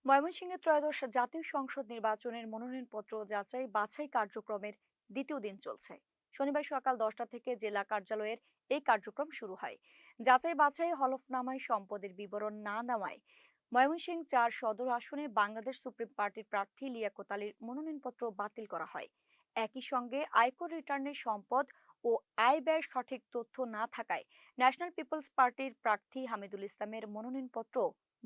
ময়মনসিংহে ত্রয়োদশ জাতীয় সংসদ নির্বাচনের মনোনয়নপত্র যাচাই বাছাই কার্যক্রমের দ্বিতীয় দিন চলছে। শনিবার সকাল 10টা থেকে জেলা কার্যালয়ের এই কার্যক্রম শুরু হয়। যাচাই বাছাই হলফনামায় সম্পদের বিবরণ না দেওয়ায় ময়মনসিংহ 4 সদর আসনে বাংলাদেশ সুপ্রিম পার্টির প্রার্থী লিয়াকত আলীর মনোনয়নপত্র বাতিল করা হয়। একই সঙ্গে আয়কর রিটার্নের সম্পদ ও আয় ব্যয়ের সঠিক তথ্য না থাকায় ন্যাশনাল পিপলস পার্টির প্রার্থী হামিদুল ইসলামের মনোনয়নপত্র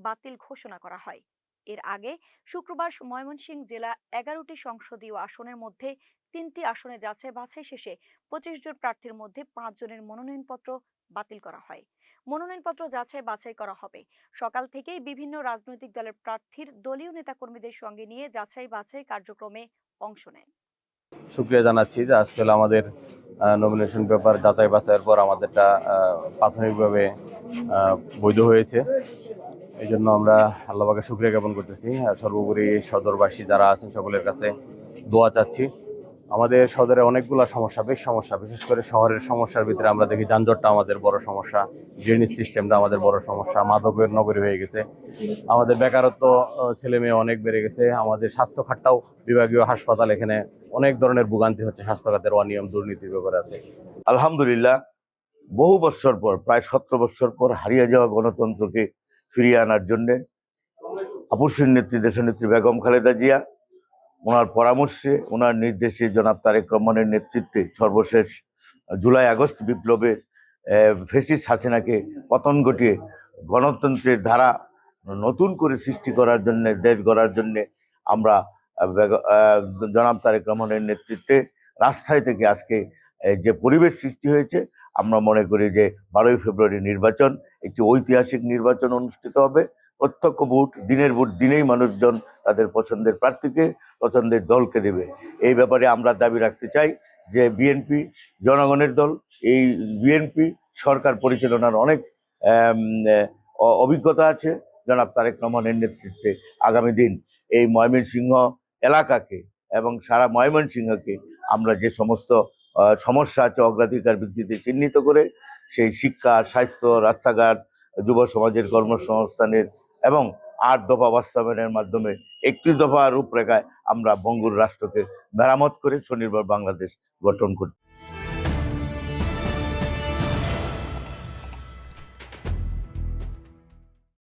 বাতিল ঘোষণা করা হয়। এর আগে শুক্রবার ময়মনসিংহ জেলা 11টি সংসদীয় আসনের মধ্যে 3টি আসনে যাচাই বাছাই শেষে 25 জন প্রার্থীর মধ্যে 5 জনের মনোনয়নপত্র বাতিল করা হয়। মনোনয়নপত্র যাচাই বাছাই করা হবে। সকাল থেকেই বিভিন্ন রাজনৈতিক দলের প্রার্থীর দলীয় নেতাকর্মীদের সঙ্গে নিয়ে যাচাই বাছাই কার্যক্রমে অংশ নেন। শুক্রিয়া জানাচ্ছি যে আজকে আমাদের নমিনেশন পেপার যাচাই বাছাইয়ের পর আমাদেরটা প্রাথমিকভাবে বৈধ হয়েছে। এই জন্য আমরা আল্লাহকে শুকরিয়া জ্ঞাপন করতেছি। আর সর্বোপরি সদরবাসী যারা আছেন সকলের কাছে দোয়া চাচ্ছি। আমাদের সদরে অনেকগুলো সমস্যা, বিশেষ করে শহরের সমস্যার ভিতরে আমরা দেখি যানজটটা আমাদের বড় সমস্যা, ড্রেনেজ সিস্টেমটা আমাদের বড় সমস্যা, মাদকের নগরী হয়ে গেছে, আমাদের বেকারত্ব, ছেলে মেয়ে অনেক বেড়ে গেছে, আমাদের স্বাস্থ্য খাতটাও বিভাগীয় হাসপাতাল, এখানে অনেক ধরনের ভোগান্তি হচ্ছে, স্বাস্থ্য খাতের অনিয়ম দুর্নীতির ব্যাপারে আছে। আলহামদুলিল্লাহ, বহু বছর পর, প্রায় 17 বছর পর হারিয়ে যাওয়া গণতন্ত্রকে ফিরিয়ে আনার জন্য আপসীর নেত্রী দেশনেত্রী বেগম খালেদা জিয়া, ওনার পরামর্শে, ওনার নির্দেশে জনাব তারেক রহমানের নেতৃত্বে সর্বশেষ জুলাই আগস্ট বিপ্লবে ফ্যাসিস্ট হাসিনাকে পতন ঘটিয়ে গণতন্ত্রের ধারা নতুন করে সৃষ্টি করার জন্য, দেশ গড়ার জন্য আমরা জনাব তারেক রহমানের নেতৃত্বে রাস্তায় থেকে আজকে যে পরিবেশ সৃষ্টি হয়েছে, আমরা মনে করি যে 12ই ফেব্রুয়ারি নির্বাচন একটি ঐতিহাসিক নির্বাচন অনুষ্ঠিত হবে। প্রত্যক্ষ ভোট, দিনের ভোট দিনেই মানুষজন তাদের পছন্দের প্রার্থীকে, পছন্দের দলকে দেবে। এই ব্যাপারে আমরা দাবি রাখতে চাই যে বিএনপি জনগণের দল, এই বিএনপি সরকার পরিচালনার অনেক অভিজ্ঞতা আছে। জনাব তারেক রহমানের নেতৃত্বে আগামী দিন এই ময়মনসিংহ এলাকাকে এবং সারা ময়মনসিংহকে আমরা যে সমস্ত সমস্যা আছে অগ্রাধিকার ভিত্তিতে চিহ্নিত করে সেই শিক্ষা, স্বাস্থ্য, রাস্তাঘাট, যুব সমাজের কর্মসংস্থানের এবং 8 দফা বাস্তবায়নের মাধ্যমে 31 দফা রূপরেখায় আমরা বঙ্গুর রাষ্ট্রকে মেরামত করে স্বনির্ভর বাংলাদেশ গঠন করি।